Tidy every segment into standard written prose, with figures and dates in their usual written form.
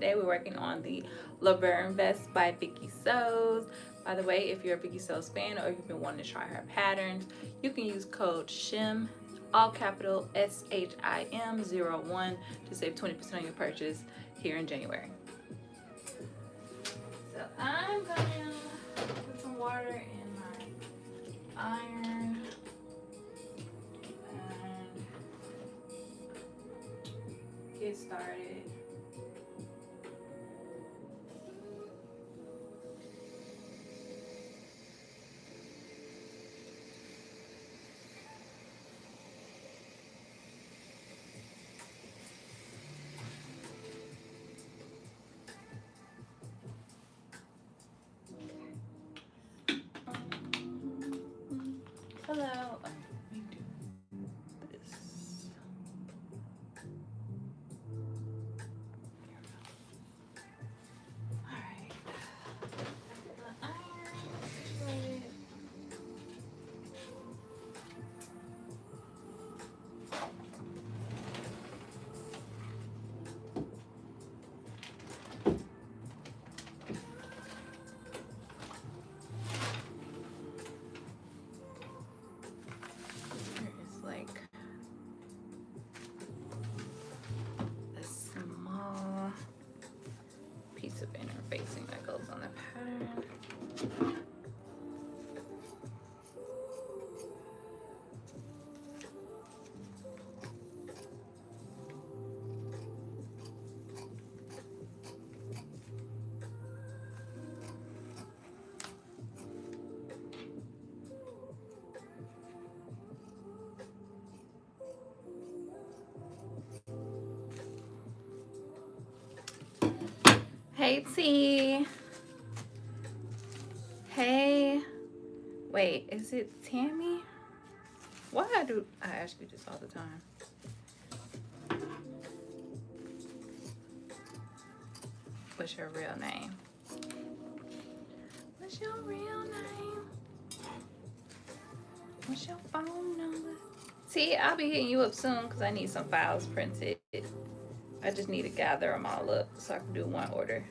today we're working on the Laverne vest by Viki Sews. By the way, if you're a Viki Sews fan or you've been wanting to try her patterns, you can use code SHIM, all capital SHIM 01, to save 20% on your purchase here in January. So I'm gonna put some water in my iron and get started. Hello. Let me do this. Alright. The iron situated. It's like a small piece of interfacing that goes on the pattern. Hey T. Hey. Wait, is it Tammy? Why do I ask you this all the time? What's your real name? What's your real name? What's your phone number? T, I'll be hitting you up soon because I need some files printed. I just need to gather them all up so I can do one order.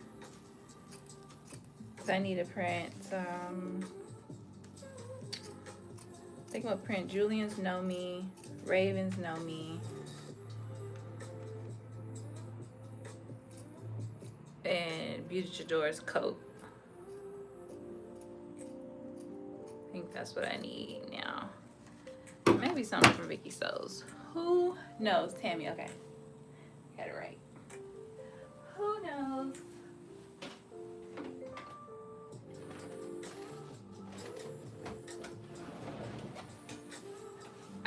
So I need to print, I think I'm gonna print Julian's Know Me, Raven's Know Me, and Beauty Chador's coat. I think that's what I need now. Maybe something from Viki Sews. Who knows? Tammy, okay. Got it right. Who knows?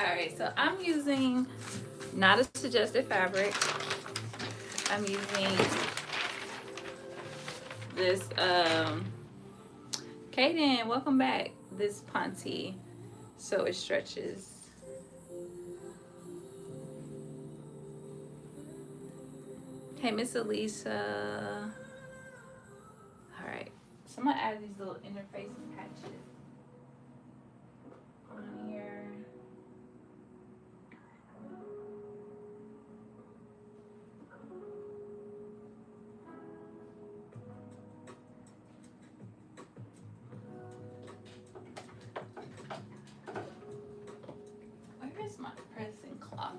Alright, so I'm using not a suggested fabric. I'm using this Kaden, welcome back. This Ponte, so it stretches. Hey, Miss Elisa. All right, so I'm gonna add these little interfacing patches on here. Where is my pressing cloth?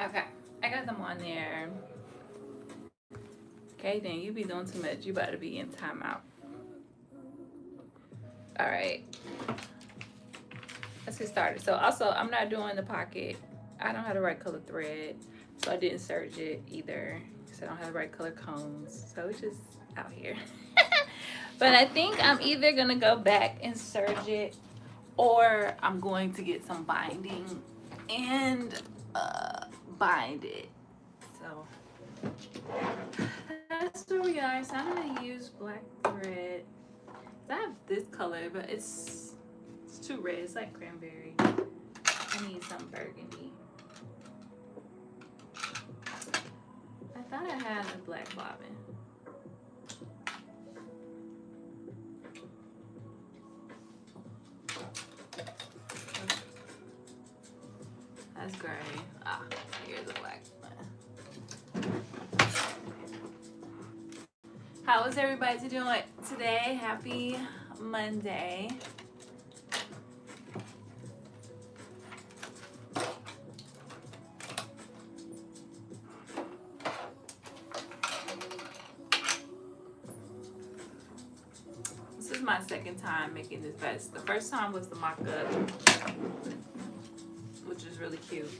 Okay, I got them on there. Okay, then you be doing too much. You about to be in timeout. All right, let's get started. So also, I'm not doing the pocket. I don't have the right color thread, so I didn't serge it either. So I don't have the right color cones. So it's just out here. But I think I'm either gonna go back and serge it, or I'm going to get some binding and bind it. So that's guys, I'm gonna use black thread. I have this color, but it's too red. It's like cranberry. I need some burgundy. I thought I had a black bobbin. That's gray. Ah, here's the black one. How is everybody doing today? Happy Monday. This is my second time making this vest. The first time was the mock-up, which is really cute.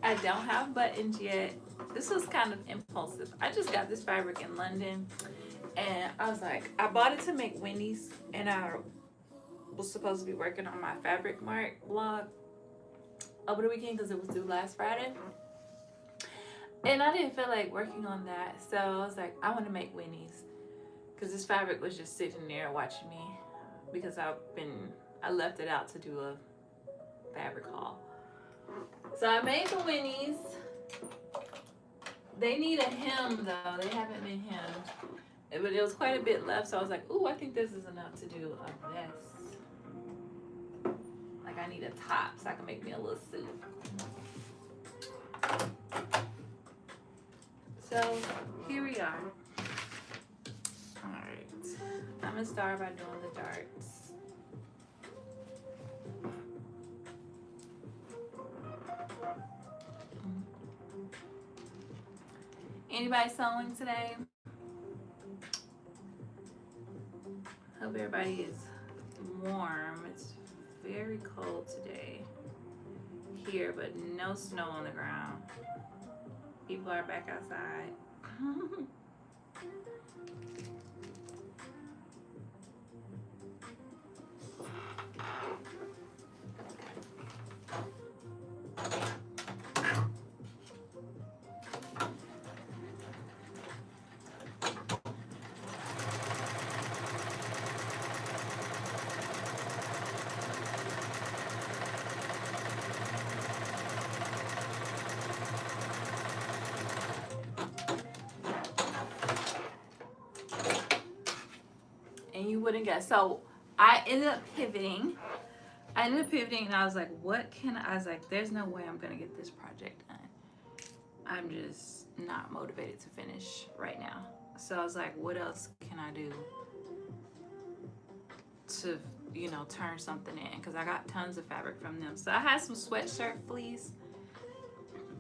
I don't have buttons yet. This was kind of impulsive. I just got this fabric in London, and I was like, I bought it to make Wendy's, and I was supposed to be working on my Fabric Mart blog over the weekend because it was due last Friday. And I didn't feel like working on that, so I was like, I want to make Winnie's because this fabric was just sitting there watching me because I left it out to do a fabric haul. So I made the Winnie's. They need a hem though. They haven't been hemmed, but it was quite a bit left, so I was like, ooh, I think this is enough to do a vest. Like I need a top so I can make me a little suit. So here we are. All right, I'm gonna start by doing the darts. Anybody sewing today? Hope everybody is warm. It's very cold today here, but no snow on the ground. People are back outside. And you wouldn't guess. So I ended up pivoting. And I was like, I was like, there's no way I'm gonna get this project done. I'm just not motivated to finish right now. So I was like, what else can I do to, you know, turn something in? Because I got tons of fabric from them. So I had some sweatshirt fleece,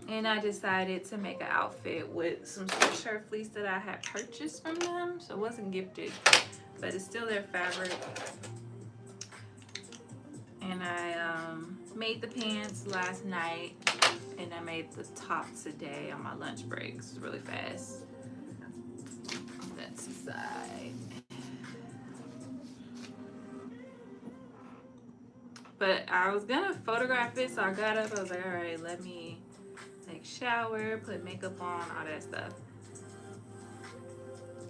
and I decided to make an outfit with some sweatshirt fleece that I had purchased from them. So it wasn't gifted, but it's still their fabric. And I made the pants last night, and I made the top today on my lunch breaks really fast. That's the side. But I was gonna photograph it, so I got up. I was like, all right, let me take a shower, put makeup on, all that stuff.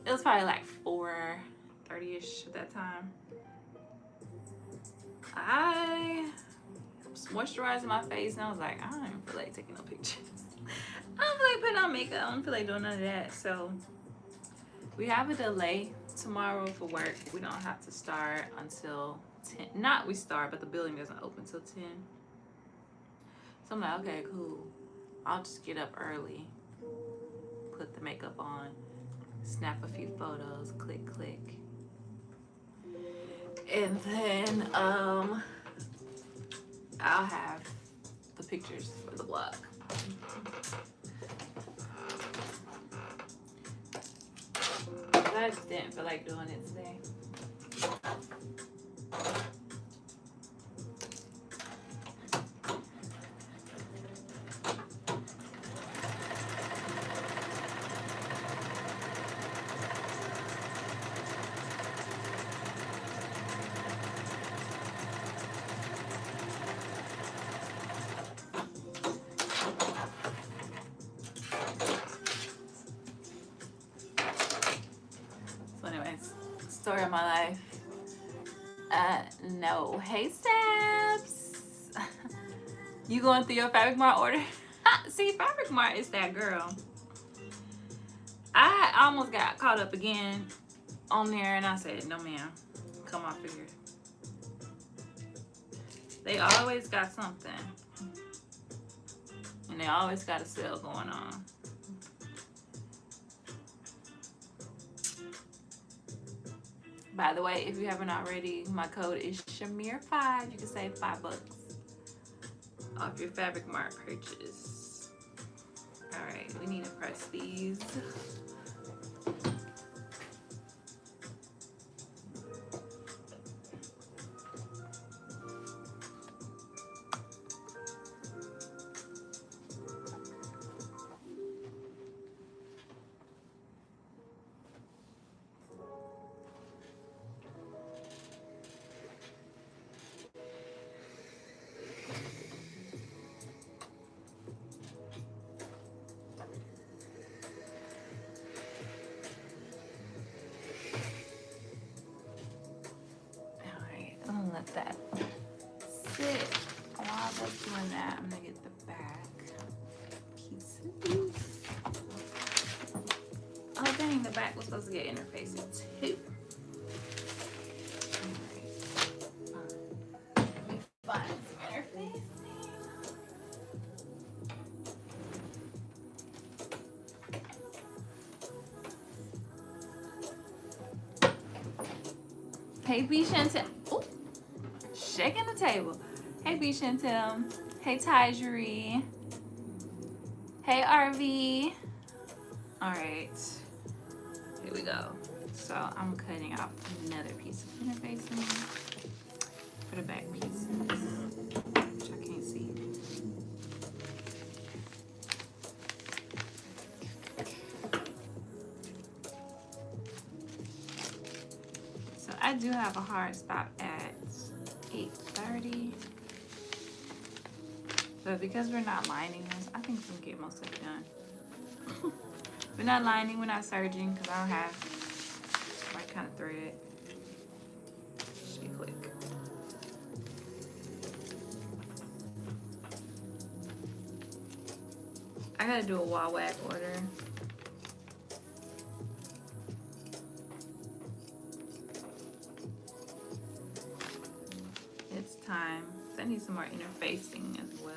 It was probably like 4:30ish at that time. I was moisturizing my face, and I was like, I don't even feel like taking no pictures. I don't feel like putting on makeup. I don't feel like doing none of that. So we have a delay tomorrow for work. We don't have to start until 10. Not we start, but the building doesn't open till 10. So I'm like, okay, cool. I'll just get up early, put the makeup on, snap a few photos, click, click. And then I'll have the pictures for the blog. I just didn't feel like doing it today. story of my life. No. Hey, Saps. You going through your Fabric Mart order? See, Fabric Mart is that girl. I almost got caught up again on there, and I said, no, ma'am. Come off of here. They always got something. And they always got a sale going on. By the way, if you haven't already, my code is Shamir5. You can save $5 off your Fabric Mart purchase. All right, we need to press these. Let that sit. While that's doing that, I'm gonna get the back pieces. Oh dang, the back was supposed to get interfacing too. Let me find some interfacing. Hey B Chantel. Oh, shaking the table. Hey B Chantel. Hey Tyjery. Hey RV. Alright. Here we go. So I'm cutting off another piece of interfacing for the back pieces, which I can't see. So I do have a hard stop at 8:30. But because we're not lining this, I think we can get most of it done. We're not lining, we're not serging, because I don't have the right kind of thread. Should be quick. I gotta do a wall wag order. It's time. I need some more interfacing as well.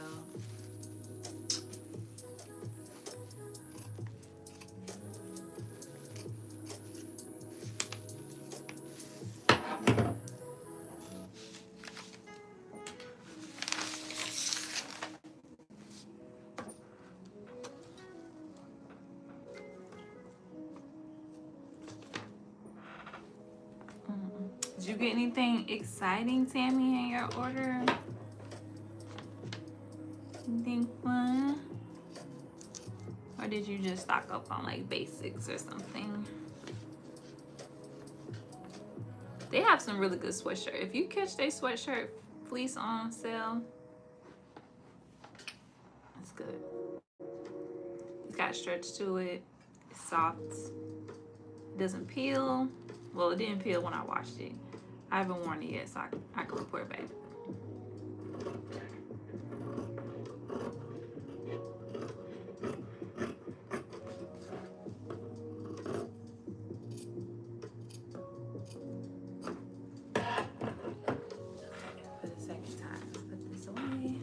Did you get anything exciting, Tammy, in your order? Anything fun? Or did you just stock up on like basics or something? They have some really good sweatshirt. If you catch their sweatshirt fleece on sale, it's good. It's got stretch to it. It's soft. It doesn't peel. Well, it didn't peel when I washed it. I haven't worn it yet, so I can report back. For the second time, put this away.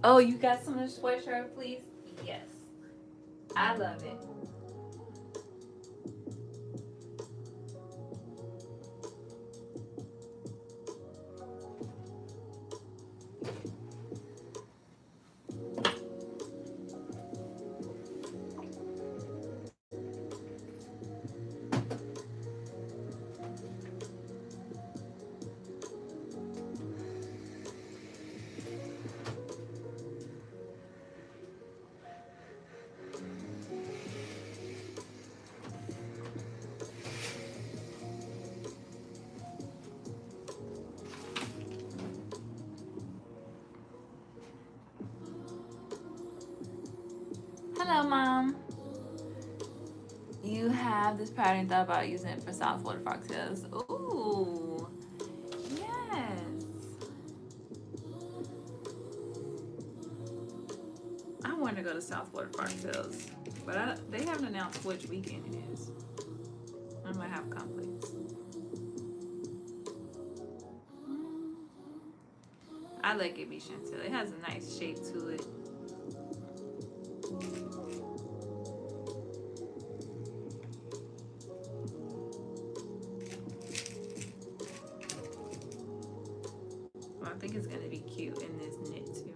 Oh, you got some of the sweatshirt, please? Yes. I love it. you have this pattern, thought about using it for South Florida foxtails? Ooh, yes. I want to go to South Florida foxtails, but they haven't announced which weekend it is. I might have conflicts. I like it be Chantel. It has a nice shape to it. Well, I think it's gonna be cute in this knit too.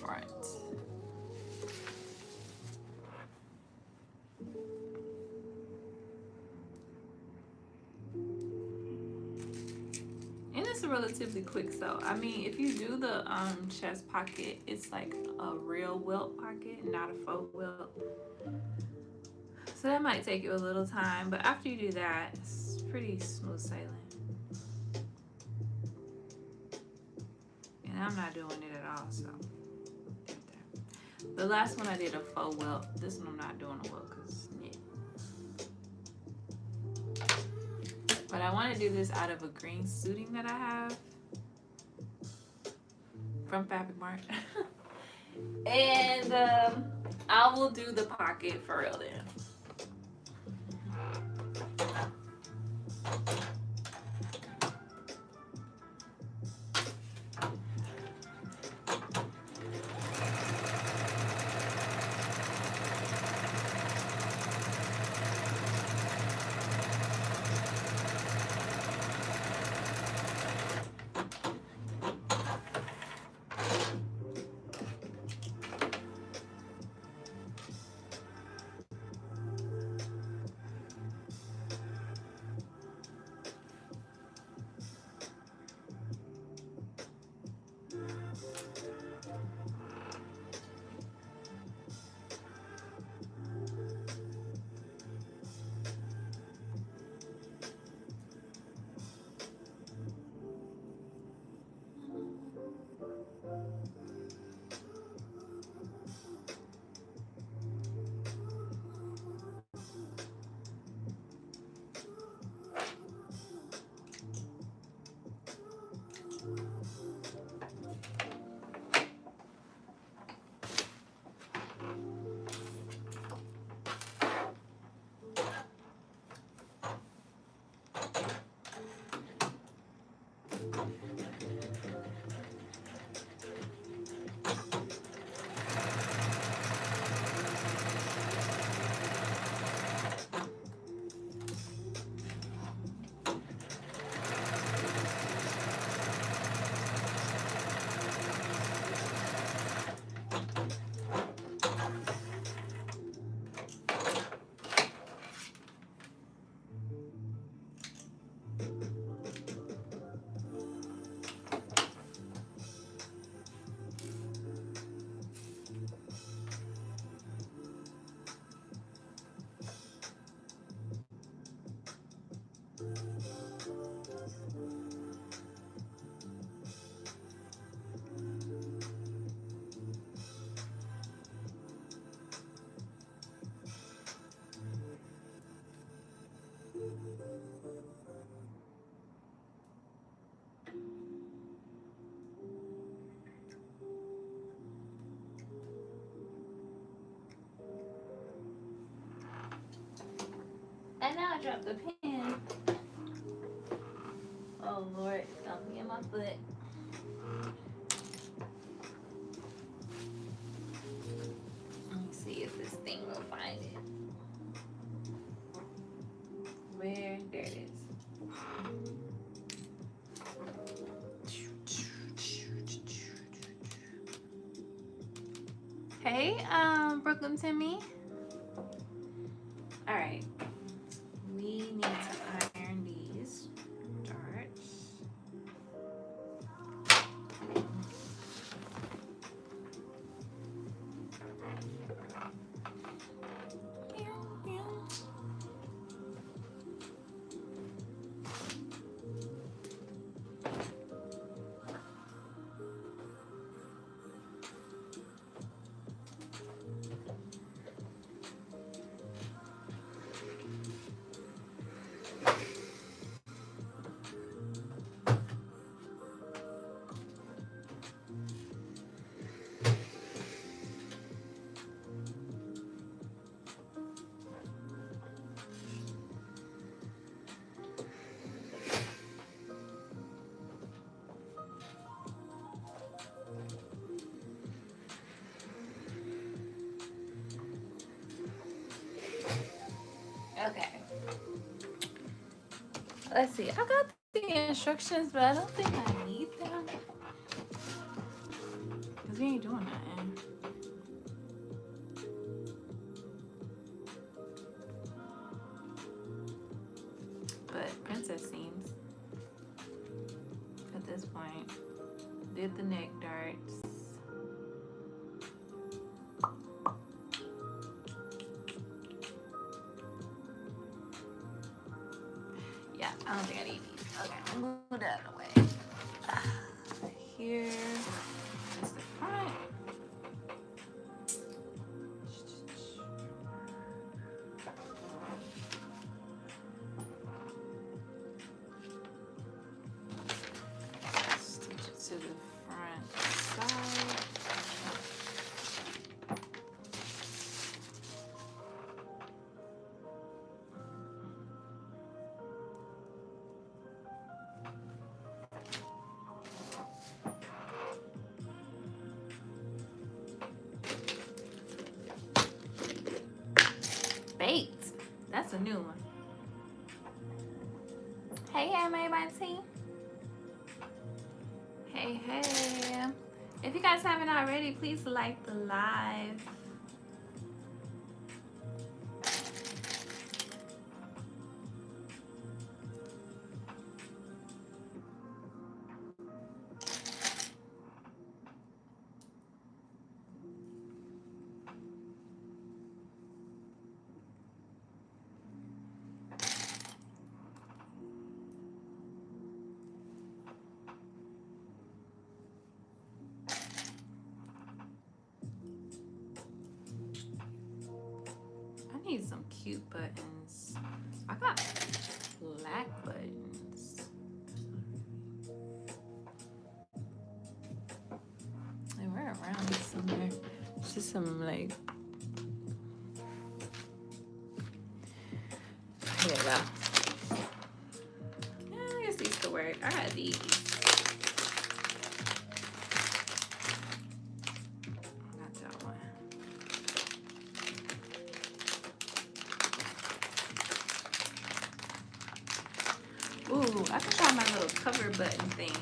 Front. And it's a relatively quick sew. I mean, if you do the chest pocket, it's like a real welt pocket, not a faux welt. So that might take you a little time, but after you do that, it's pretty smooth sailing. And I'm not doing it at all, so. The last one I did a faux welt. This one I'm not doing a welt because knit. But I want to do this out of a green suiting that I have from Fabric Mart. And I will do the pocket for real then. And now I dropped the pen. Oh Lord, it's gonna be in my foot. Let me see if this thing will find it. Where? There it is. Hey, Brooklyn Timmy. All right. We need to iron these darts. Let's see. I got the instructions, but I don't think I need them. Because we ain't doing nothing. But princess seems, at this point, did the neck darts. Yeah, I don't think I need these. Okay, I'm gonna move that away. Here is the front. Stitch it to the front side. Baked. That's a new one. Hey, everybody. Hey, hey. If you guys haven't already, please like the live. I need some cute buttons. I got black buttons. They were around somewhere. It's just some like. Here we go. Yeah, I guess these could work. I got these. Not that one. Ooh, I can try my little cover button thing.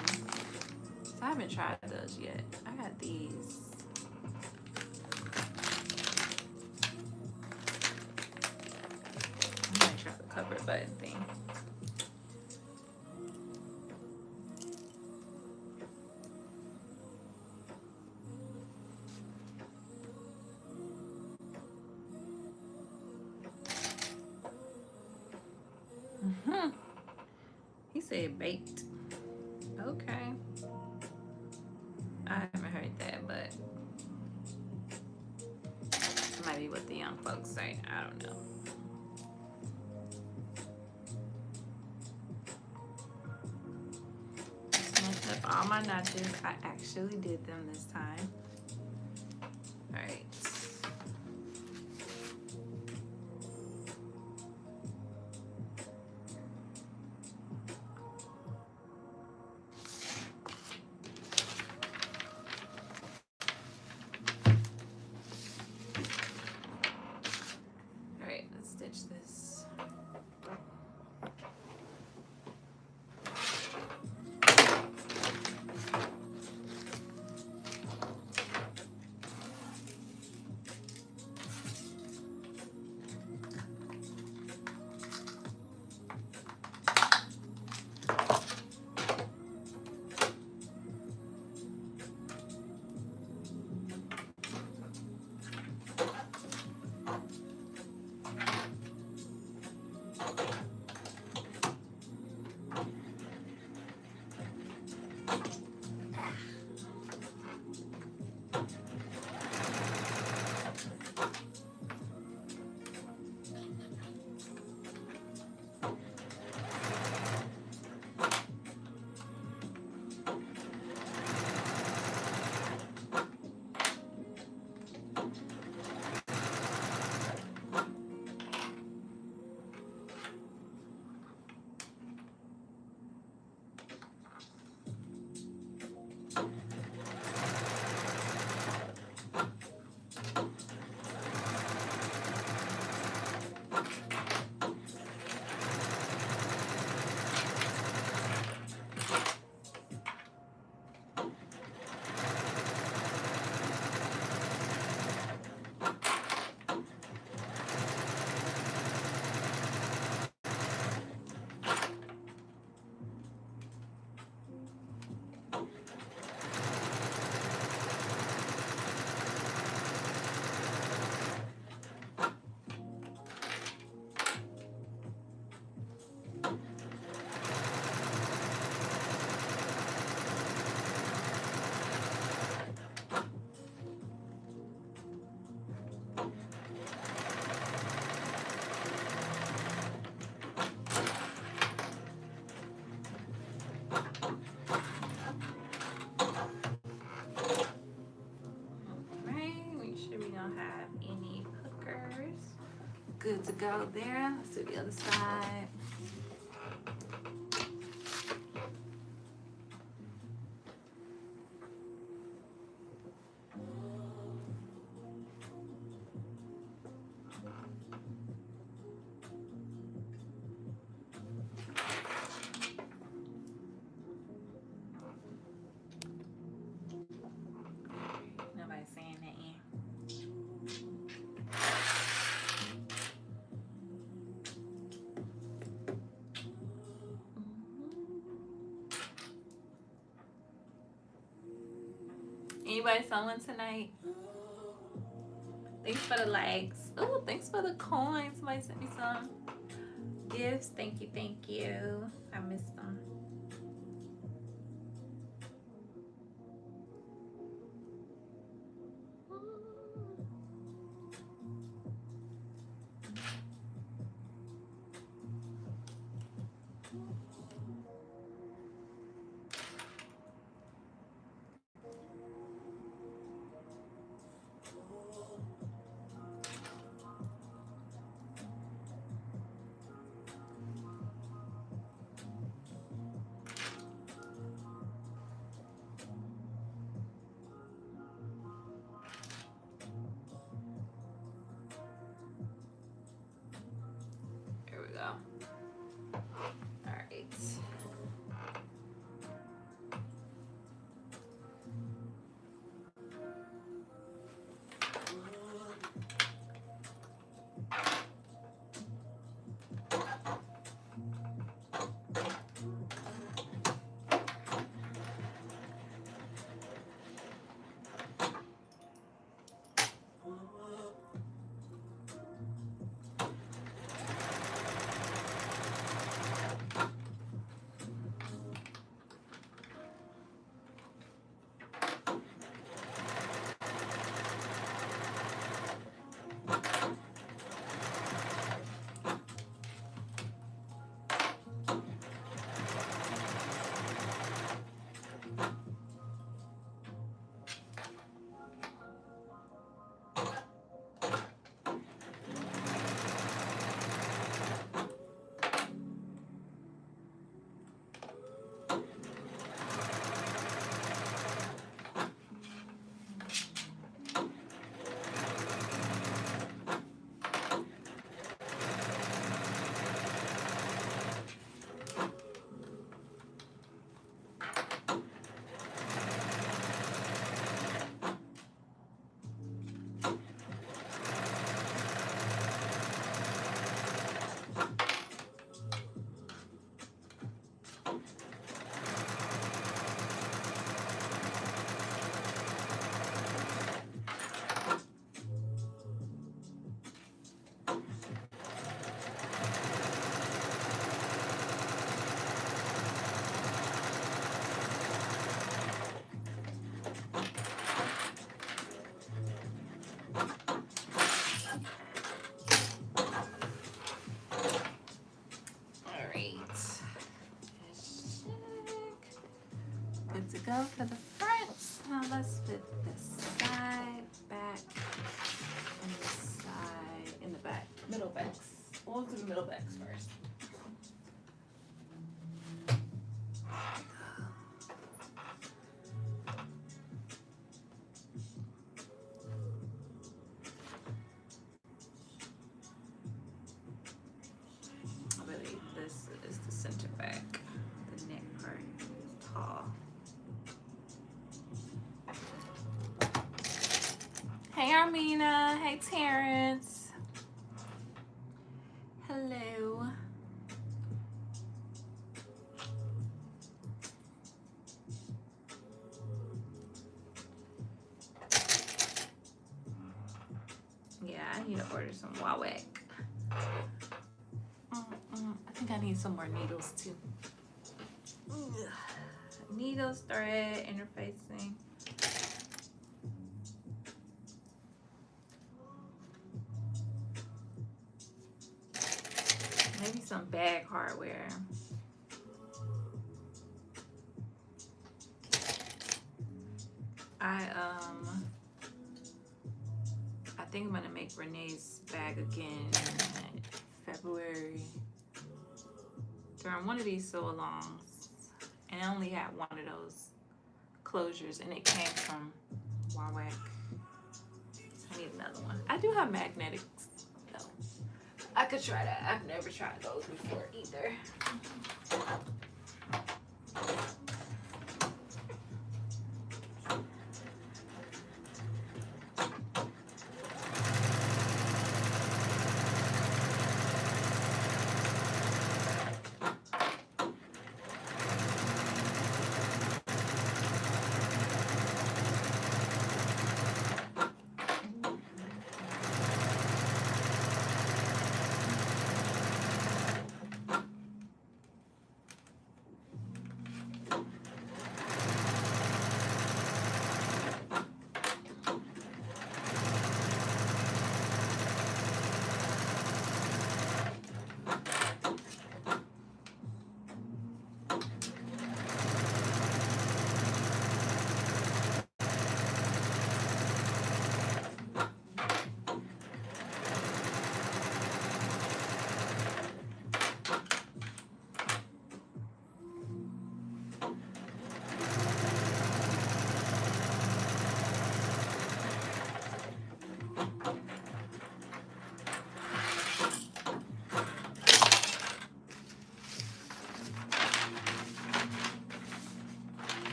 So I haven't tried those yet. I got these. I'm gonna try the cover button thing. He said baked. Okay. I haven't heard that, but it might be what the young folks say. I don't know. Just messed up all my notches. I actually did them this time. All right. Stitch this. good to go there. Let's do the other side. Nobody's saying that yet. Anybody sewing tonight? Thanks for the likes. Oh, thanks for the coins. Somebody sent me some gifts. Thank you, thank you. I missed them. Here we go. All right. Good to go for the front. Now let's fit this side, back, and this side in the back. Middle backs. We'll do the middle backs first. I believe this is the center back. The neck part is tall. Hey Armina, hey Terrence. Hello. Yeah, I need to order some Wawak. I think I need some more needles too. Needles, thread, interfacing. Maybe some bag hardware. I think I'm gonna make Renee's bag again in February. During one of these sew alongs, and I only had one of those closures, and it came from Warwick. So I need another one. I do have magnetics though. I could try that. I've never tried those before either.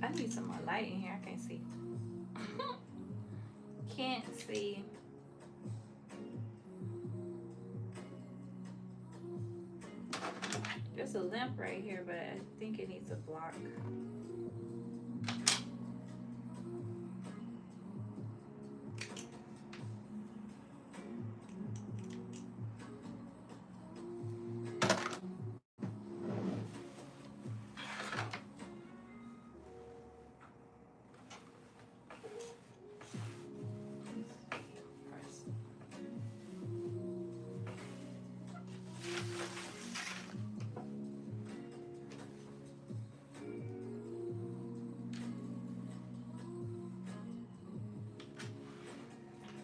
I need some more light in here. I can't see. Can't see. There's a lamp right here, but I think it needs a block.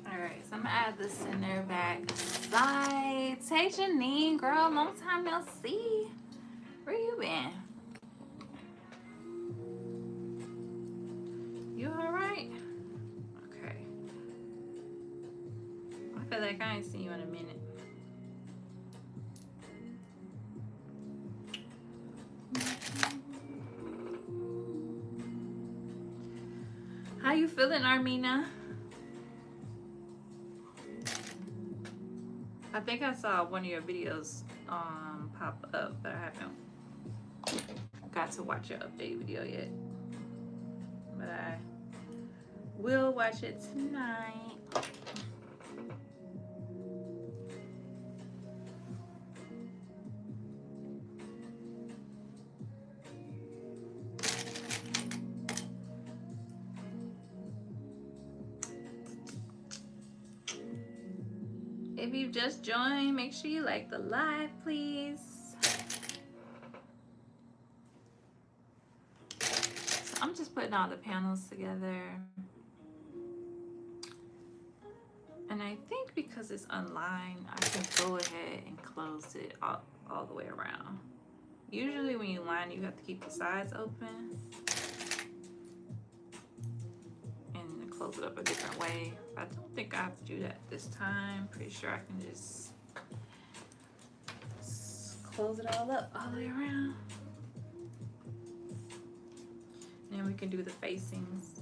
Alright, so I'm gonna add the center back sides. Hey Janine, girl, long time no see. Where you been? You alright? Okay. I feel like I ain't seen you in a minute. How you feeling, Armina? I think I saw one of your videos pop up, but I haven't got to watch your update video yet. But I will watch it tonight. If you just joined, make sure you like the live, please. So I'm just putting all the panels together. And I think because it's online, I can go ahead and close it all the way around. Usually when you line, you have to keep the sides open and close it up a different way. I don't think I have to do that this time. Pretty sure I can just close it all up all the way around. And then we can do the facings.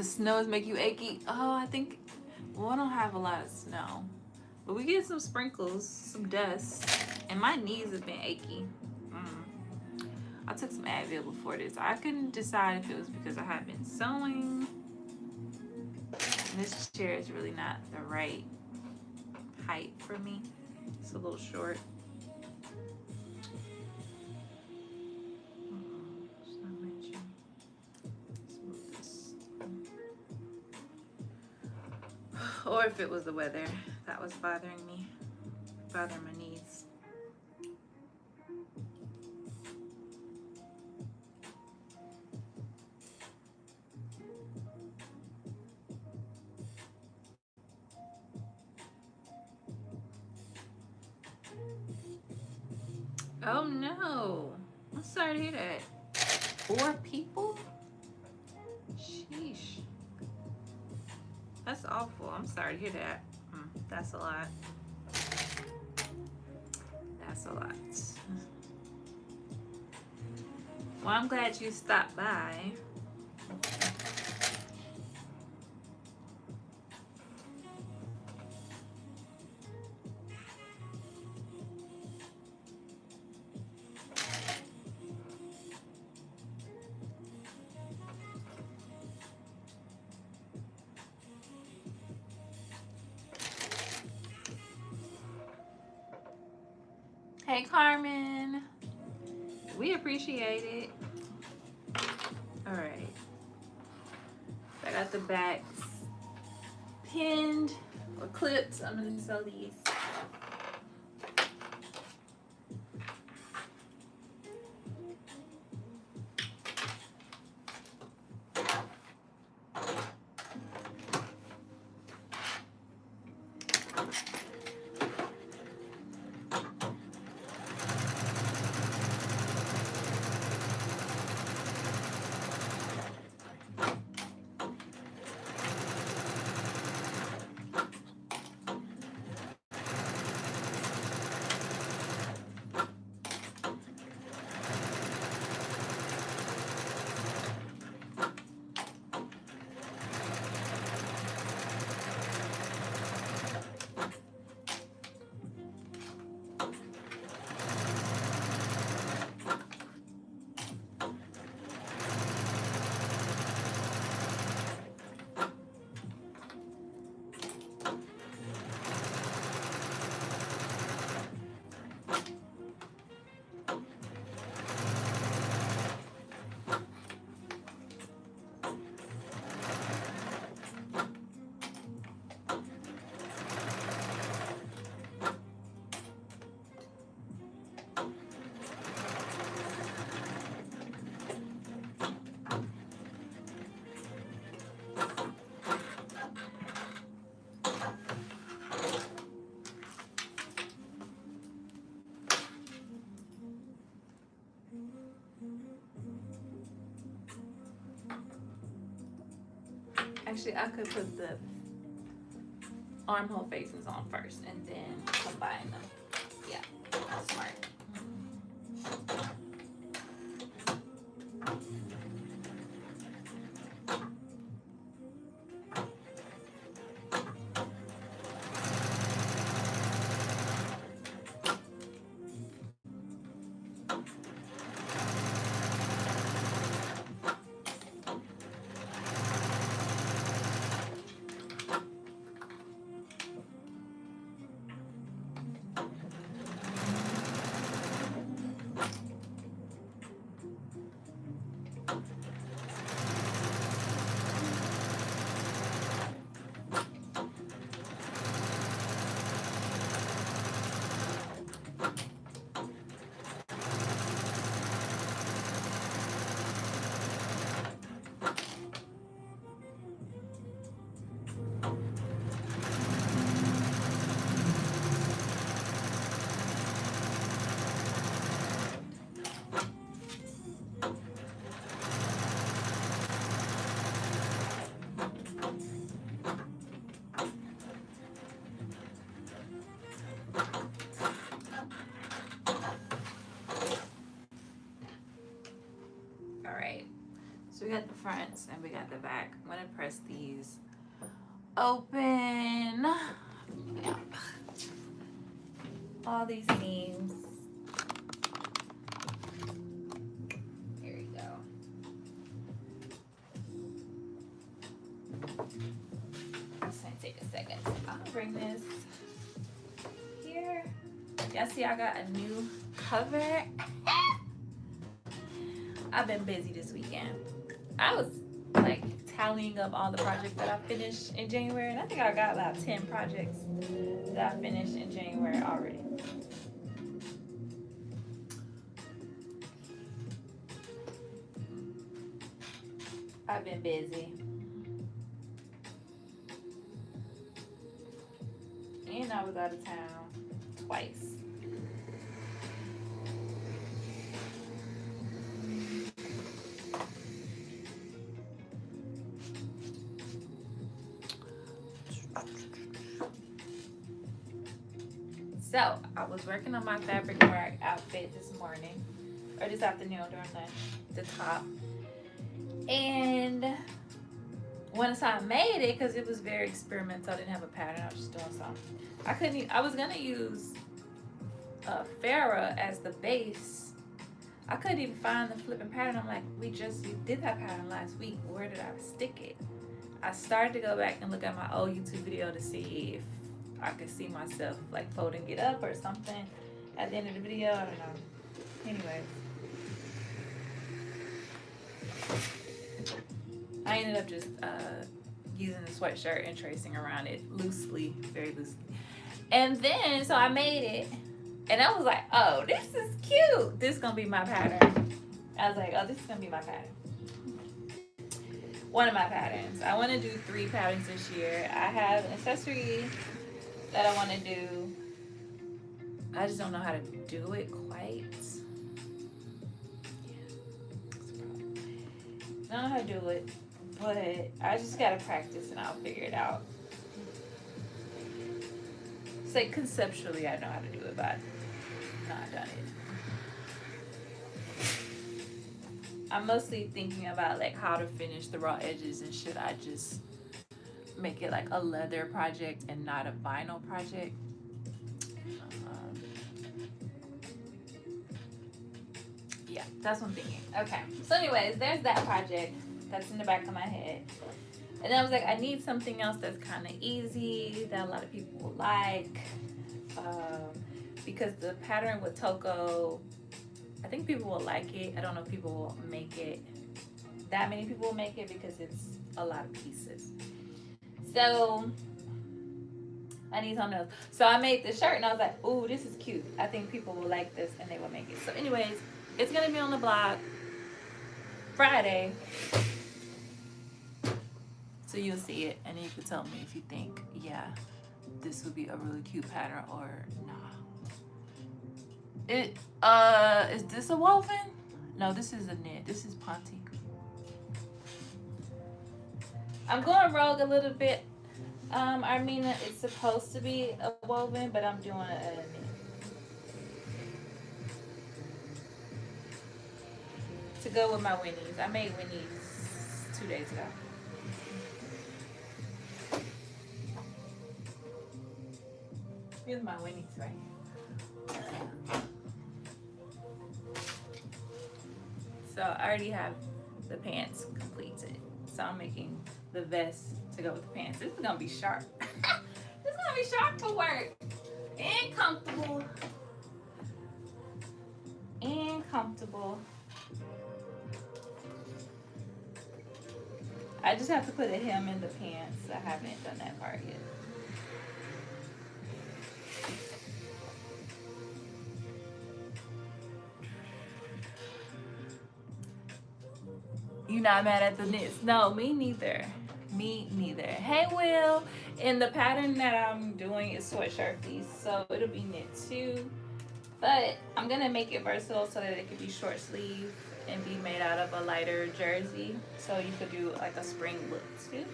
The snow is make you achy. Oh, I think, well, I don't have a lot of snow, but we get some sprinkles, some dust, and my knees have been achy. I took some Advil before this. I couldn't decide if it was because I had been sewing. And this chair is really not the right height for me. It's a little short. Or if it was the weather that was bothering me, bothering my knees. Oh no, I'm sorry to hear that. 4 people? Sheesh. That's awful. I'm sorry to hear that. That's a lot. That's a lot. Well, I'm glad you stopped by. Hey, Carmen. We appreciate it. All right. I got the backs pinned or clipped. I'm going to sew these. Actually, I could put the armhole facings on first and then combine them. Yeah, that's smart. So we got the fronts and we got the back. I'm gonna press these open. Yeah. All these seams. Here we go. This might take a second. I'll bring this here. Y'all see I got a new cover. I've been busy this weekend. I was like tallying up all the projects that I finished in January, and I think I got about 10 projects that I finished in January already. I've been busy. And I was out of town twice. So I was working on my fabric rag outfit this morning, or this afternoon during lunch, the top. And once I made it, because it was very experimental, I didn't have a pattern, I was just doing something. I was gonna use Farrah as the base. I couldn't even find the flipping pattern. I'm like, we did that pattern last week. Where did I stick it? I started to go back and look at my old YouTube video to see if I could see myself like folding it up or something at the end of the video. I don't know. Anyways, I ended up just using the sweatshirt and tracing around it loosely, very loosely. And then, so I made it, and I was like, oh, this is cute. This is gonna be my pattern. I was like, oh, this is gonna be my pattern. One of my patterns. I want to do 3 patterns this year. I have an accessory that I want to do. I just don't know how to do it quite. I don't know how to do it, but I just gotta practice and I'll figure it out. It's like conceptually I know how to do it, but I've not done it. I'm mostly thinking about like how to finish the raw edges, and should I just make it like a leather project and not a vinyl project. Yeah, that's what I'm thinking. Okay, so anyways, there's that project that's in the back of my head. And then I was like, I need something else that's kind of easy, that a lot of people will like. Because the pattern with Toko, I think people will like it. I don't know if people will make it. That many people will make it because it's a lot of pieces. So I need something else. So I made the shirt and I was like, ooh, this is cute. I think people will like this and they will make it. So anyways, it's gonna be on the blog Friday. So you'll see it and then you can tell me if you think, yeah, this would be a really cute pattern or nah. Is this a woven? No, this is a knit. This is Ponte. I'm going rogue a little bit. Armina, it's supposed to be a woven, but I'm doing a knit. To go with my Winnies. I made Winnies 2 days ago. Here's my Winnies right here. So I already have the pants completed. So I'm making the vest to go with the pants. This is gonna be sharp. This is gonna be sharp for work. And comfortable. And comfortable. I just have to put a hem in the pants. I haven't done that part yet. You not mad at the knits? No, me neither. Me neither. Hey, Will. And the pattern that I'm doing is sweatshirt piece, so it'll be knit too. But I'm gonna make it versatile so that it could be short sleeve and be made out of a lighter jersey. So you could do like a spring look too.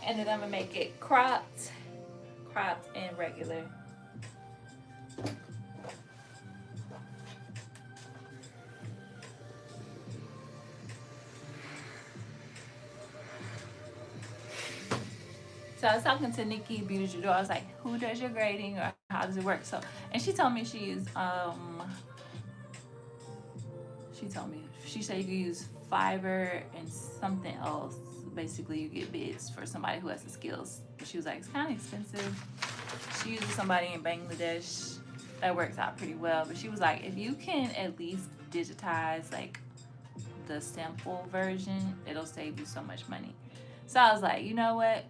And then I'm gonna make it cropped and regular. So I was talking to Nikki Beauty Judo. I was like, who does your grading or how does it work? So, and she told me she said you can use Fiverr and something else. Basically, you get bids for somebody who has the skills. She was like, it's kind of expensive. She uses somebody in Bangladesh that works out pretty well. But she was like, if you can at least digitize like the sample version, it'll save you so much money. So I was like, you know what?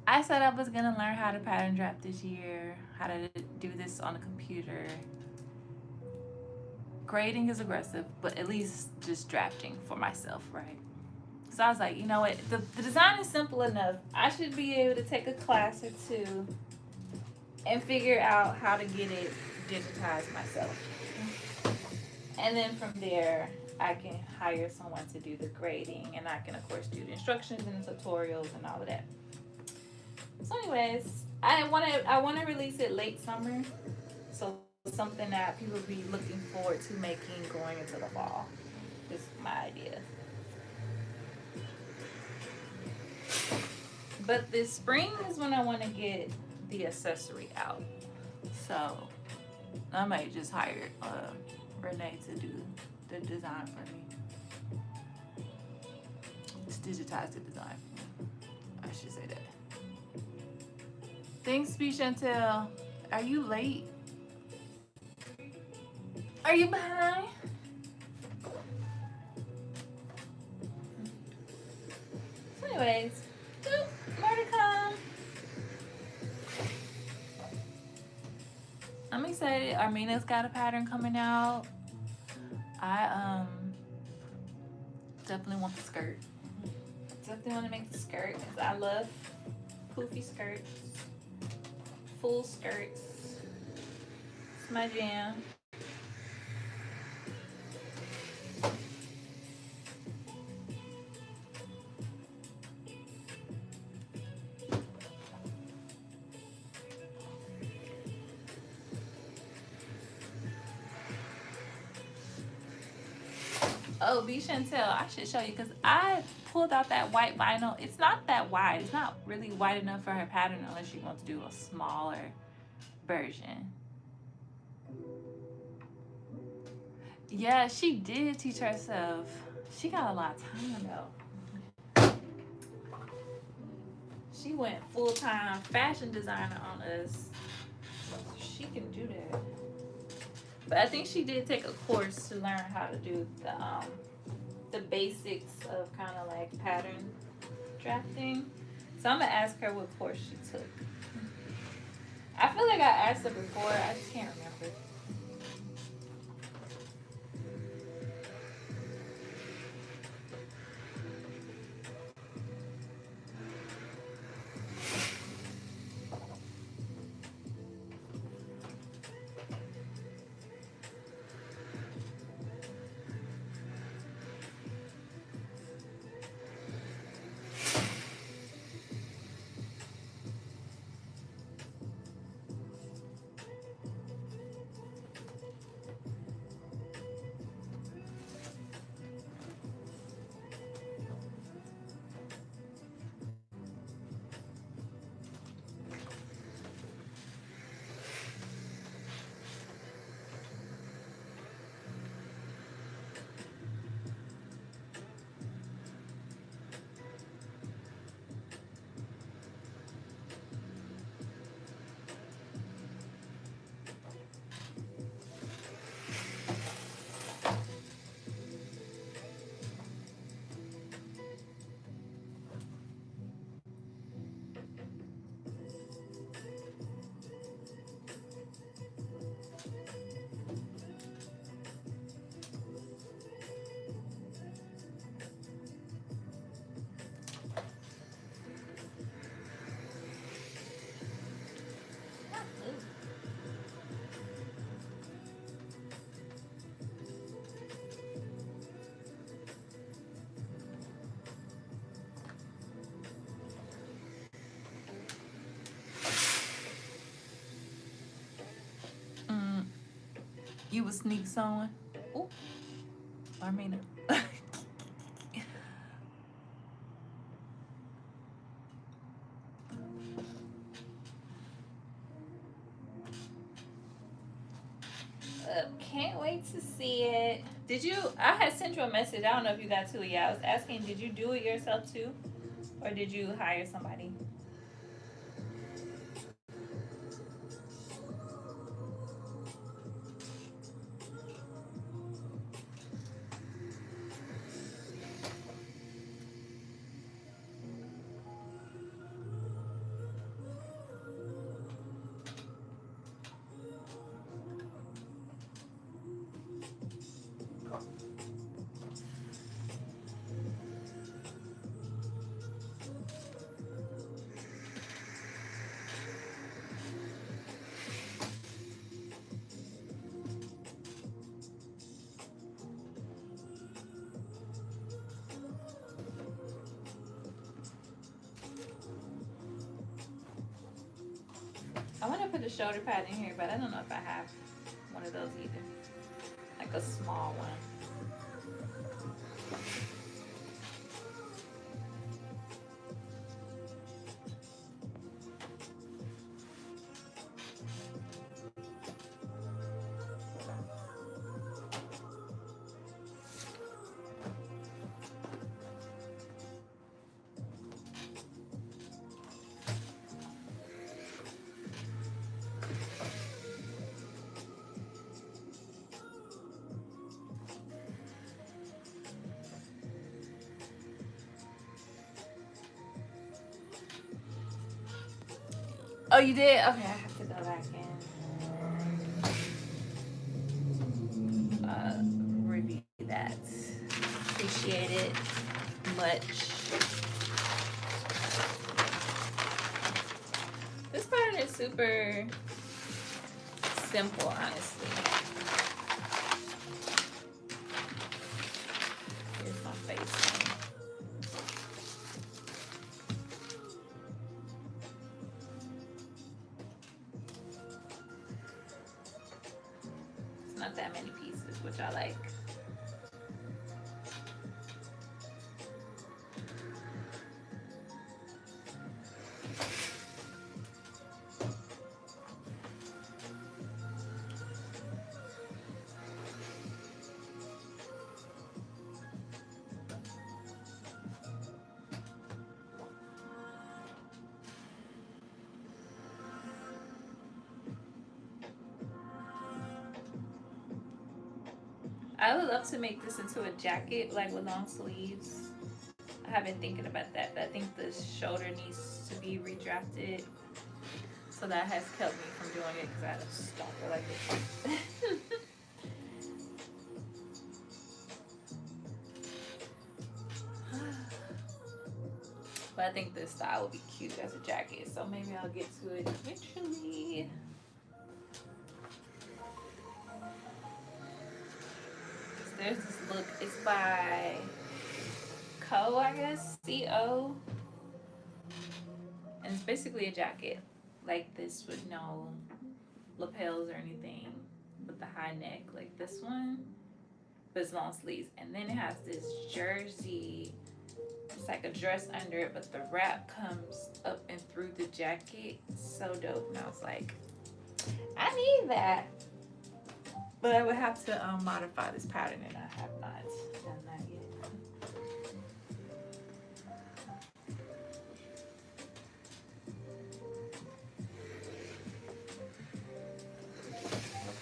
I said I was gonna learn how to pattern draft this year, how to do this on a computer. Grading is aggressive, but at least just drafting for myself, right? So I was like, you know what? The design is simple enough. I should be able to take a class or two and figure out how to get it digitized myself. And then from there, I can hire someone to do the grading, and I can, of course, do the instructions and the tutorials and all of that. So, anyways, I want to release it late summer, so something that people be looking forward to making going into the fall. Is my idea. But this spring is when I want to get the accessory out. So I might just hire Renee to do the design for me. Just digitize the design. I should say that. Thanks, B Chantel. Are you late? Are you behind? So anyways, more to come. I'm excited. Armina's got a pattern coming out. I definitely want the skirt. Definitely want to make the skirt because I love poofy skirts, full skirts. It's my jam. Oh, B Chantel, I should show you because I pulled out that white vinyl. It's not that wide. It's not really wide enough for her pattern unless she wants to do a smaller version. Yeah, she did teach herself. She got a lot of time though. She went full-time fashion designer on us. She can do that. But I think she did take a course to learn how to do the basics of kind of like pattern drafting. So I'm gonna ask her what course she took. I feel like I asked her before. I just can't remember. You was sneak sewing? Ooh, Armina. up. Can't wait to see it. Did you? I had sent you a message. I don't know if you got to it. Yeah, I was asking, did you do it yourself too, or did you hire somebody? I want to put a shoulder pad in here, but I don't know if I have one of those either. Like a small one. Oh, you did? Okay, I have to go back and review that. Appreciate it much. This pattern is super simple, honestly. Here's my face. It's not that many pieces, which I like. I would love to make this into a jacket, like with long sleeves. I have been thinking about that, but I think the shoulder needs to be redrafted. So that has kept me from doing it because I had to stop it like this. But I think this style would be cute as a jacket, so maybe I'll get to it eventually. There's this look, it's by Co, I guess, C-O. And it's basically a jacket like this with no lapels or anything, with the high neck like this one, but it's long sleeves. And then it has this jersey, it's like a dress under it, but the wrap comes up and through the jacket. So dope. And I was like, I need that. But I would have to modify this pattern, and I have not done that yet.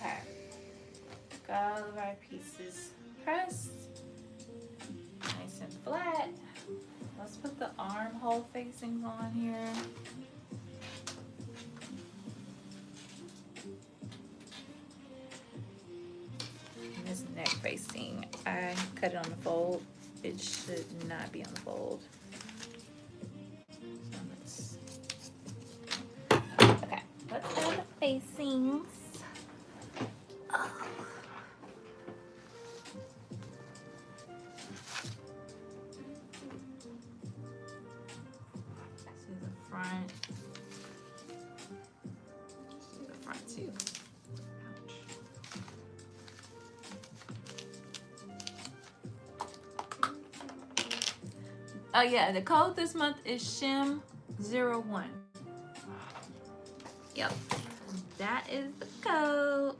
Okay. Got all of our pieces pressed. Nice and flat. Let's put the armhole facings on here. This neck facing, I cut it on the fold. It should not be on the fold. So okay, let's add the facings. See the front. See the front too. Oh yeah, the code this month is SHIM01. Yep, that is the code.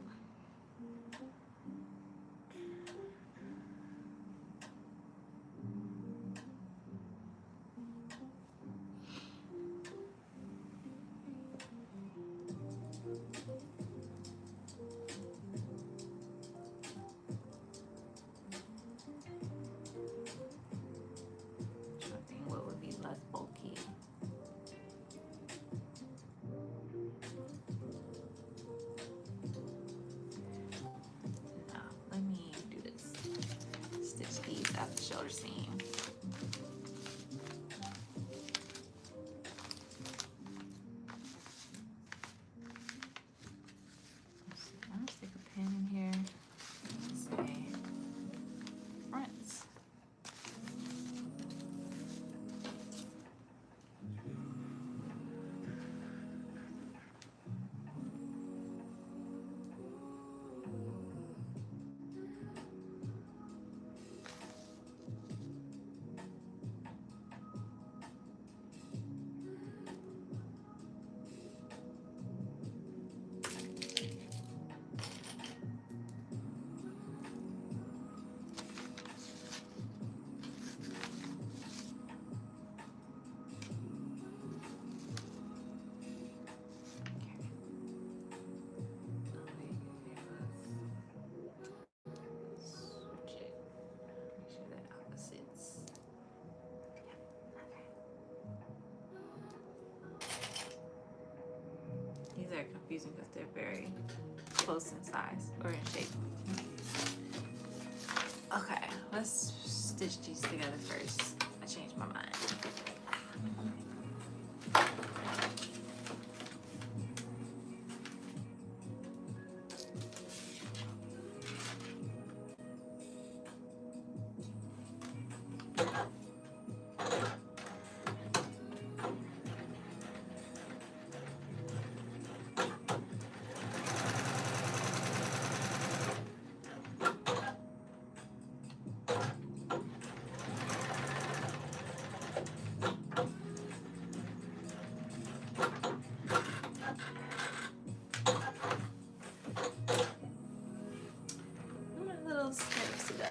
color scheme. I'm gonna stick a pin in here. Say fronts. These are confusing because they're very close in size or in shape. Okay, let's stitch these together first. I changed my mind. Little snips to go.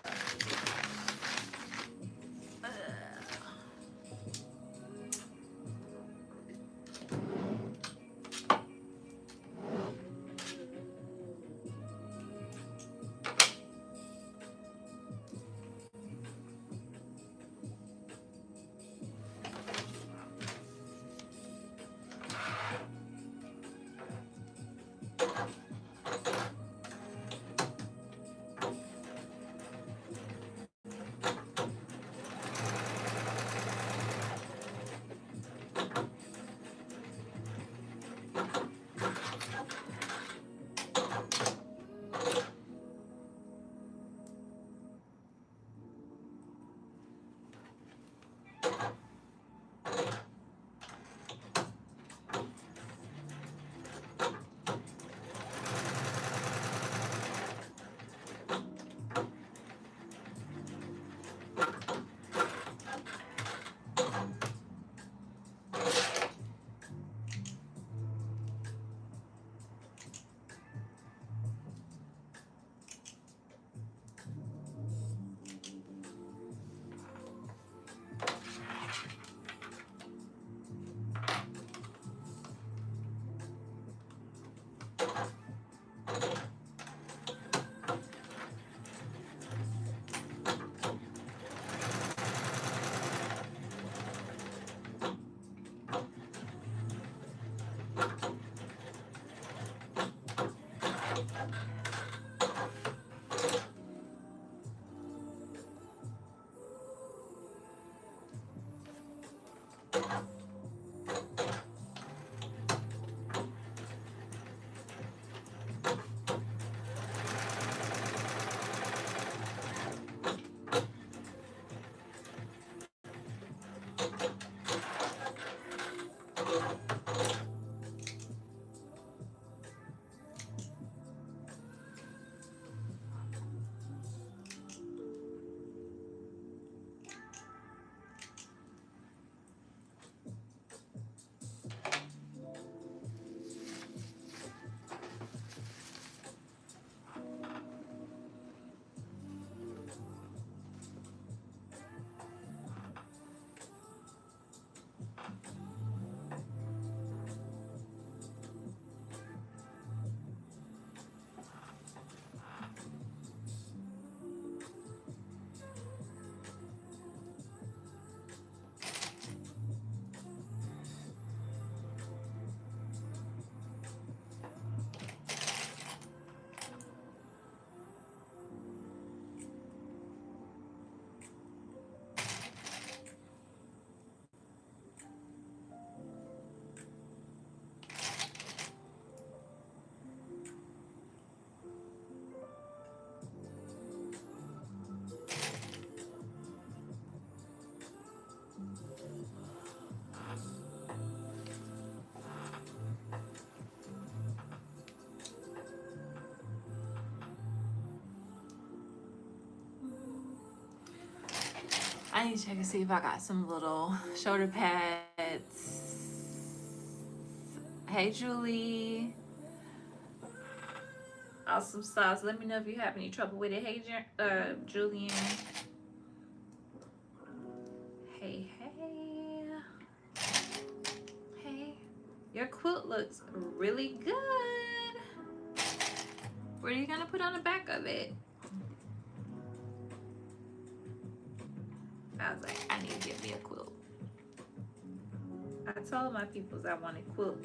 I need to check and see if I got some little shoulder pads. Hey, Julie. Awesome sauce. Let me know if you have any trouble with it. Hey, Julian. Hey, hey. Hey. Your quilt looks really good. What are you going to put on the back of it? I was like, I need to get me a quilt. I told my peoples I wanted quilt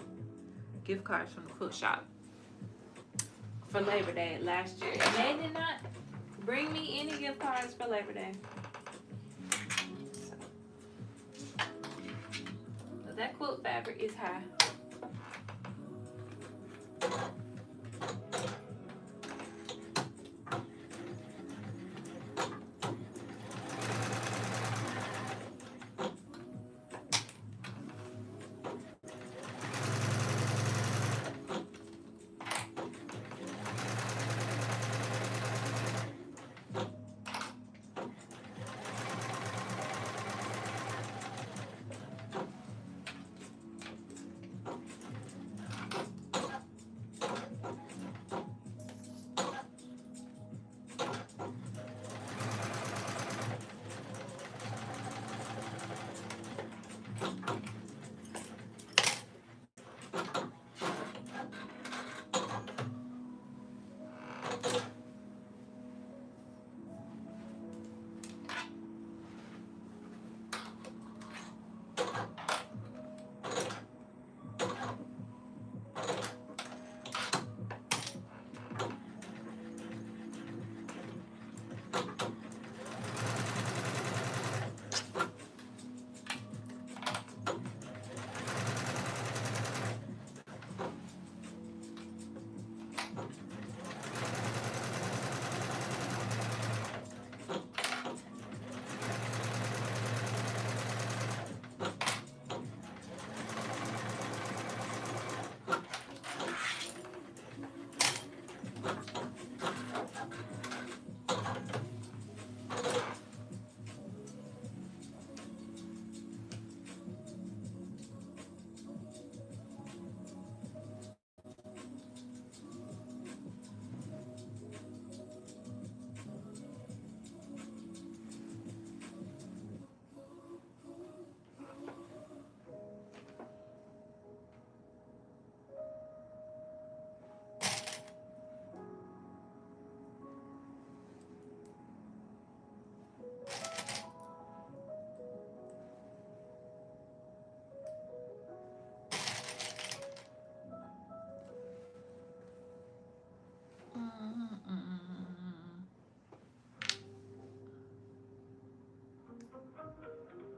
gift cards from the quilt shop for Labor Day last year. And they did not bring me any gift cards for Labor Day. But that quilt fabric is high.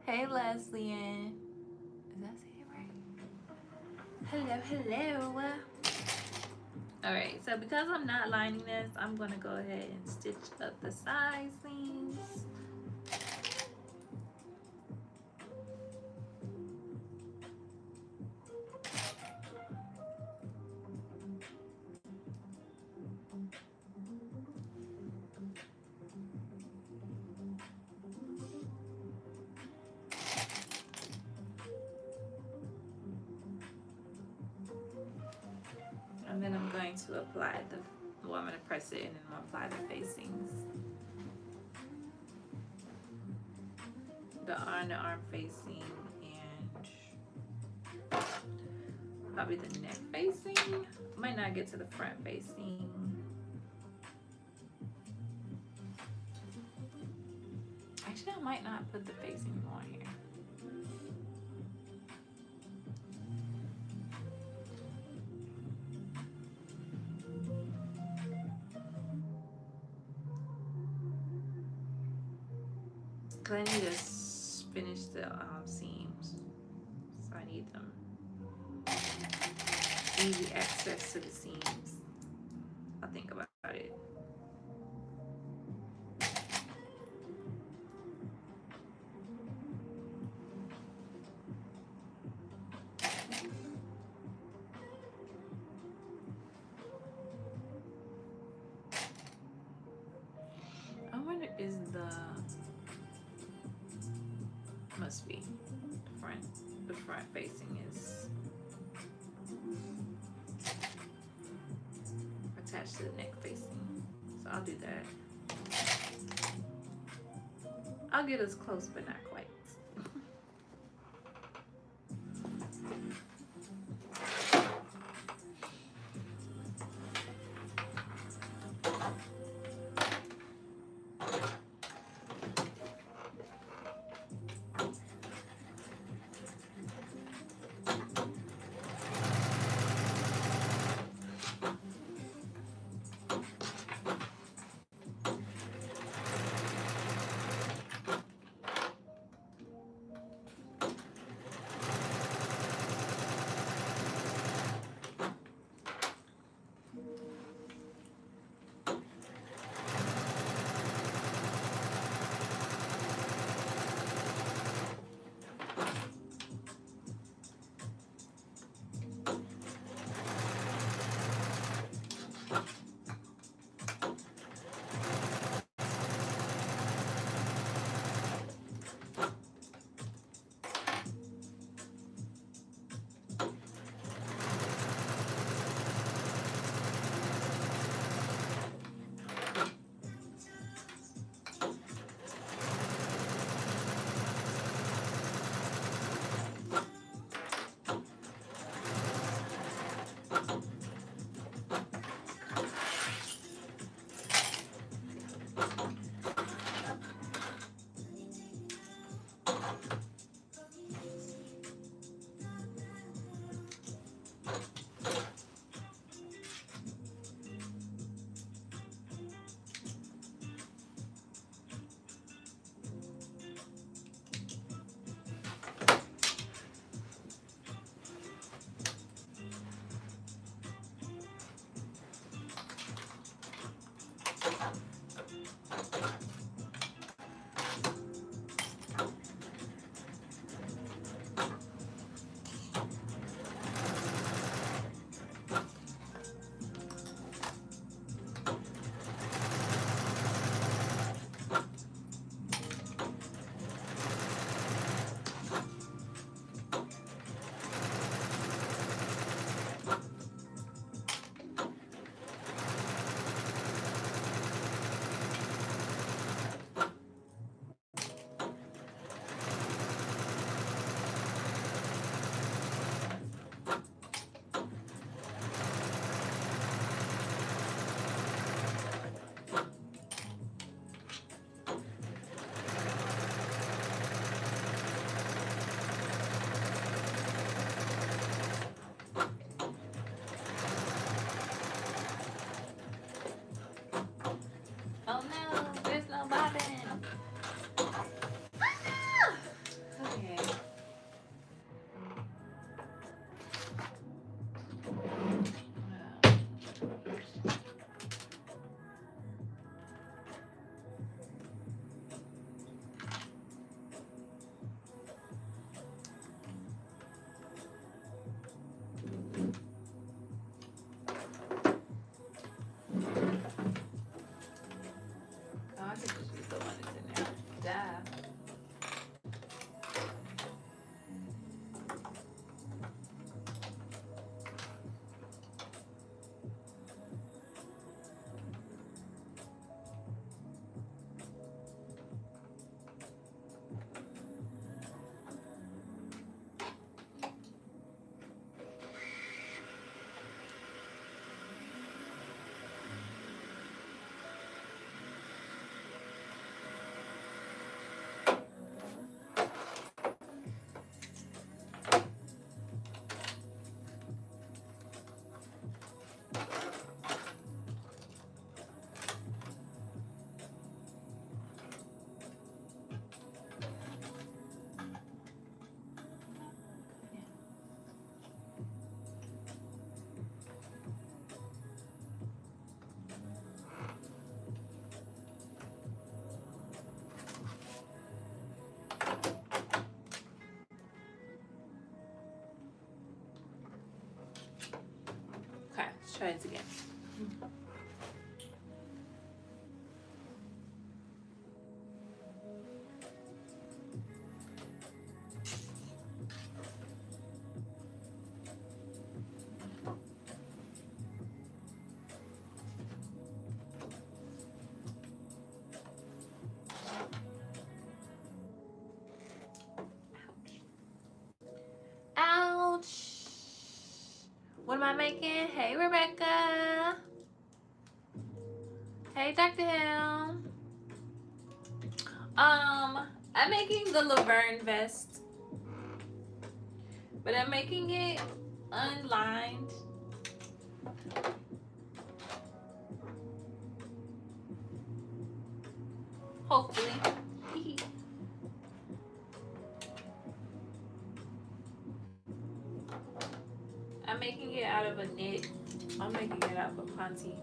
Hey, Leslie. Is that say it right? Hello, hello. All right, so because I'm not lining this, I'm going to go ahead and stitch up the side seams. And then I'm going to apply I'm going to press it and then I'm going to apply the facings. The arm facing and probably the neck facing. Might not get to the front facing. Actually, I might not put the facing on here. Cause I need to finish the seams, so I need them easy access to the seams. I'll think about it. I wonder, is the Must be the front. The front facing is attached to the neck facing. So I'll do that. I'll get as close, but not quite. Oh no, there's no bobbin. Okay. Oh, I could just use the one that's in there. Duh. Okay, let's try this again. What am I making? Hey, Rebecca. Hey, Dr. Hill. I'm making the Laverne vest, but I'm making it unlined. Hopefully. I'm making it out of a knit. I'm making it out of a ponte.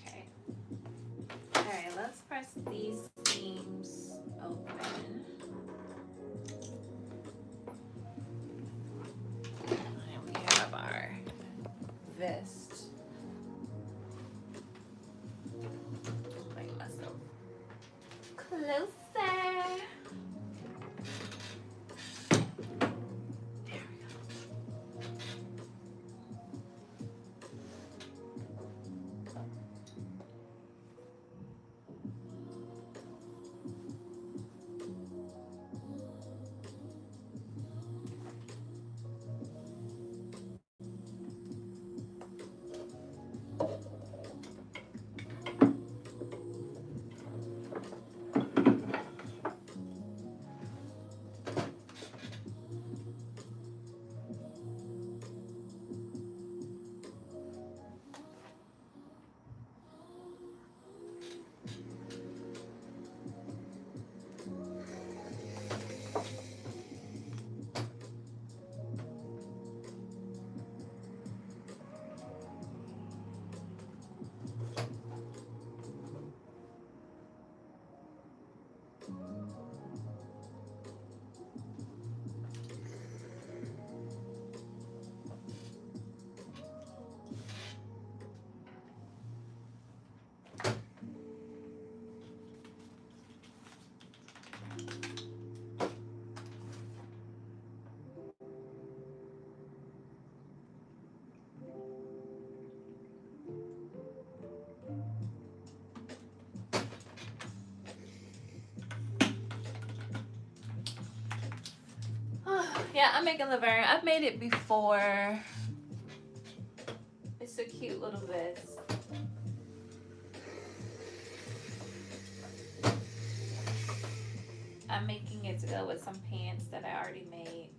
Okay. Alright, let's press these seams open. And we have our vest. Bring myself closer. There we go. Yeah, I'm making Laverne. I've made it before. It's a cute little vest. I'm making it to go with some pants that I already made.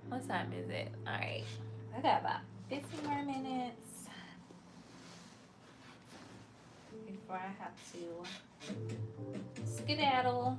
What time is it? All right. I got about 15 more minutes. I have to skedaddle.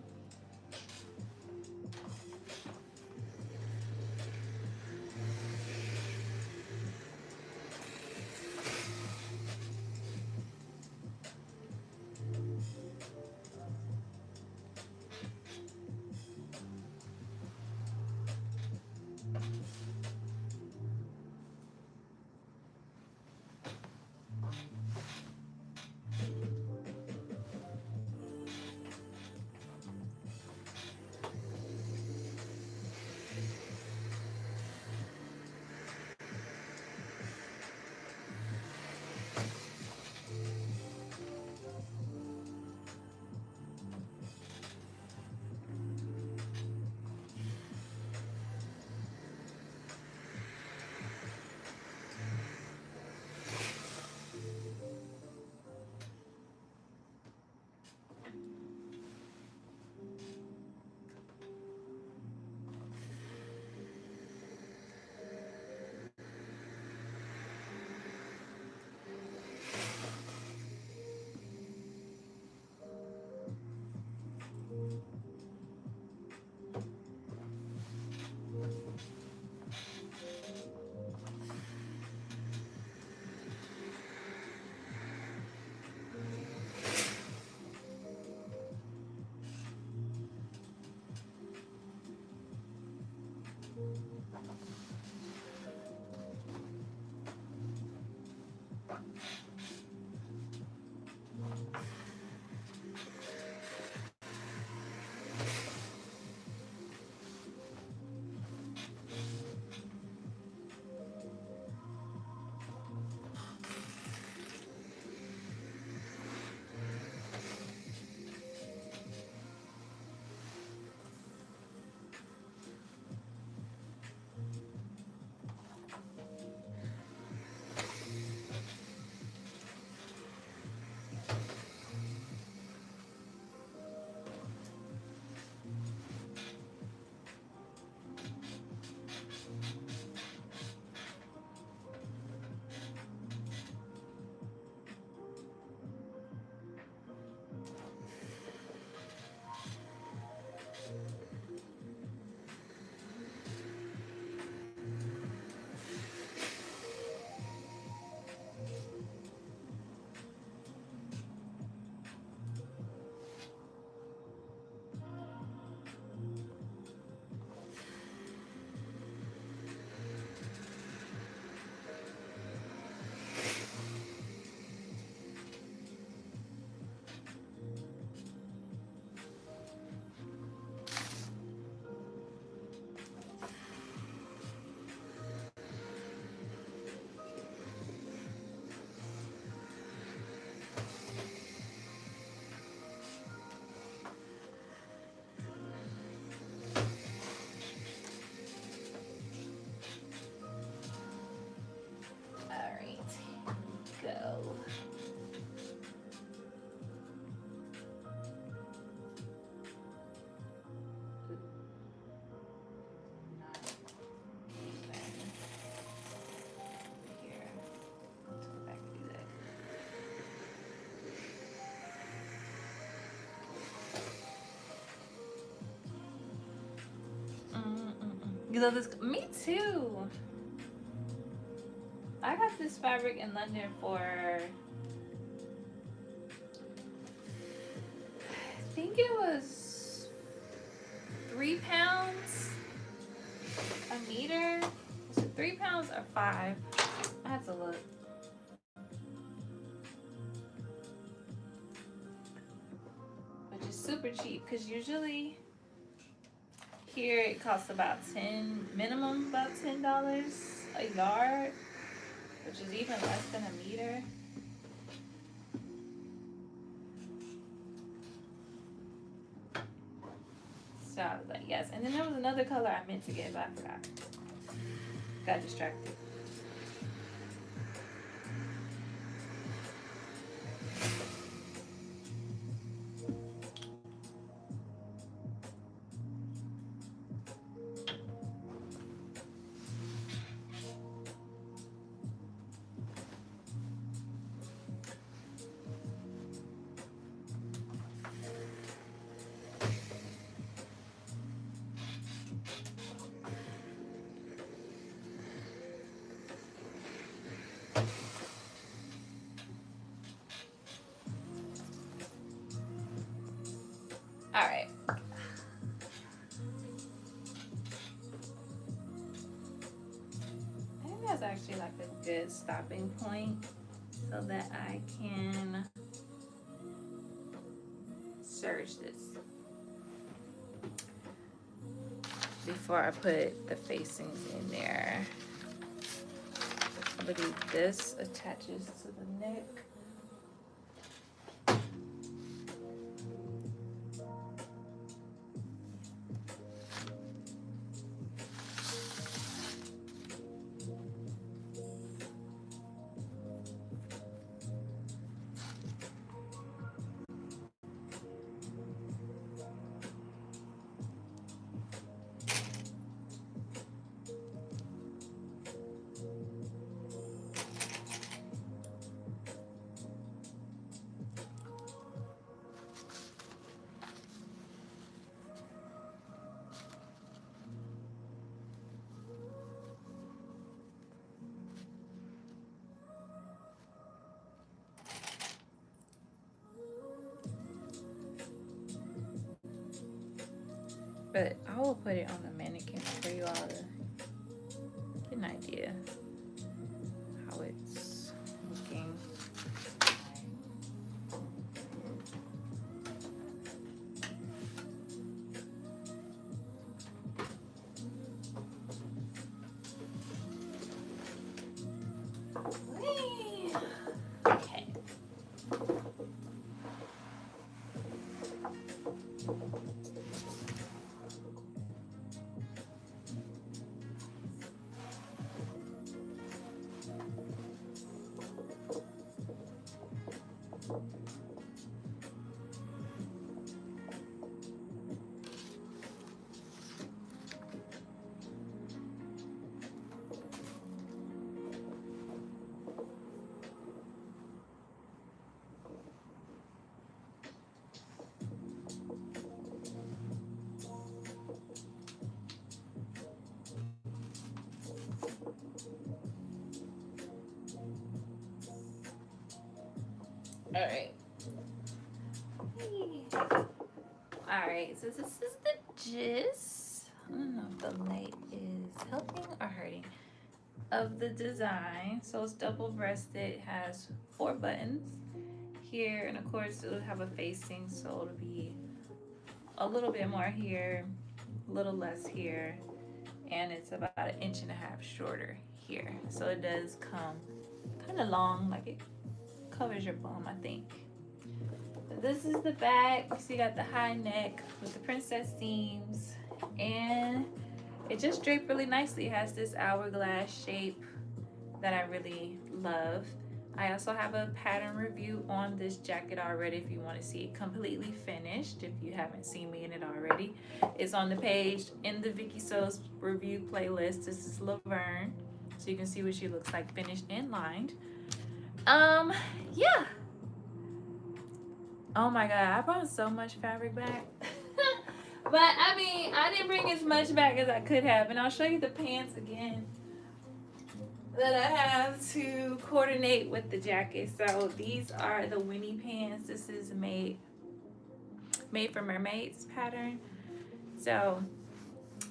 Go. You love this? Me too. I got this fabric in London for, I think it was £3 a meter. Was it £3 or 5? I have to look. Which is super cheap because usually here it costs about minimum about $10 a yard, which is even less than a meter. So I was like, yes. And then there was another color I meant to get, but I forgot. Got distracted. All right. I think that's actually like a good stopping point so that I can serge this before I put the facings in there. I believe this attaches to the neck. But I will put it on the mannequin for you all to get an idea how it's looking. Okay. All right. All right. So this is the gist. I don't know if the light is helping or hurting of the design. So it's double breasted, has 4 buttons here, and of course it'll have a facing, so it'll be a little bit more here, a little less here, and it's about 1.5 inches shorter here. So it does come kind of long, like it covers your bum, I think. So this is the back. So you got the high neck with the princess seams, and it just draped really nicely. It has this hourglass shape that I really love. I also have a pattern review on this jacket already if you want to see it completely finished. If you haven't seen me in it already, it's on the page in the Viki Sews review playlist. This is Laverne, so you can see what she looks like finished and lined. Yeah. Oh my god, I brought so much fabric back. But I mean, I didn't bring as much back as I could have, and I'll show you the pants again that I have to coordinate with the jacket. So these are the Winnie pants. This is made for mermaids pattern. So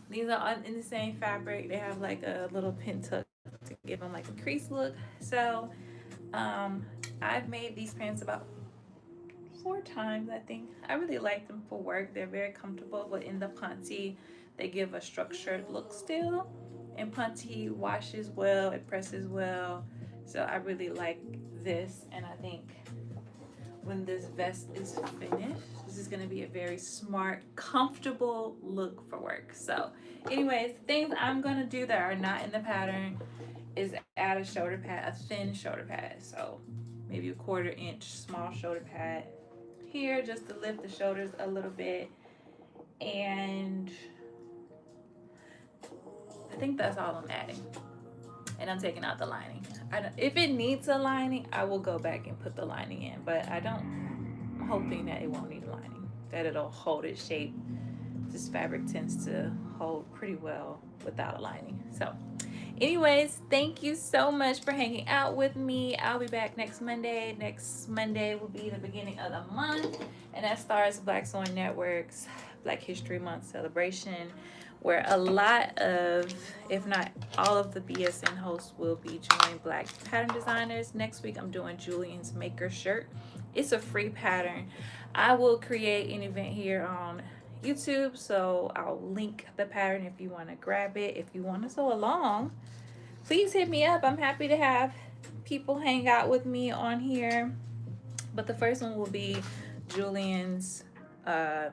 these are in the same fabric. They have like a little pin tuck to give them like a crease look. So I've made these pants about 4 times, I think. I really like them for work. They're very comfortable, but in the punty they give a structured look still. And punty washes well, it presses well. So I really like this, and I think when this vest is finished, this is gonna be a very smart, comfortable look for work. So anyways, things I'm gonna do that are not in the pattern is add a shoulder pad, a thin shoulder pad. So maybe a 1/4 inch small shoulder pad here just to lift the shoulders a little bit. And I think that's all I'm adding. And I'm taking out the lining. If it needs a lining, I will go back and put the lining in, but I'm hoping that it won't need a lining, that it'll hold its shape. This fabric tends to hold pretty well without a lining. So Anyways, thank you so much for hanging out with me. I'll be back next Monday. Next Monday will be the beginning of the month, and that starts Black Sewing Network's Black History Month celebration, where a lot of, if not all of the BSN hosts will be joining Black pattern designers. Next week, I'm doing Julian's Maker shirt. It's a free pattern. I will create an event here on YouTube, so I'll link the pattern if you want to grab it. If you want to sew along, please hit me up. I'm happy to have people hang out with me on here. But the first one will be Julian's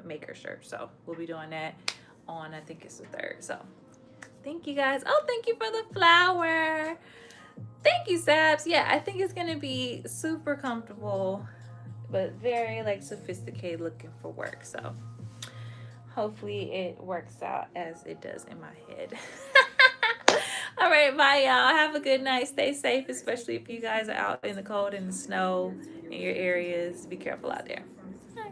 maker shirt. So we'll be doing that on, I think it's the 3rd. So thank you guys. Oh, thank you for the flower. Thank you, Sabs. Yeah, I think it's gonna be super comfortable, but very like sophisticated looking for work. So hopefully it works out as it does in my head. All right, bye, y'all. Have a good night. Stay safe, especially if you guys are out in the cold and the snow in your areas. Be careful out there.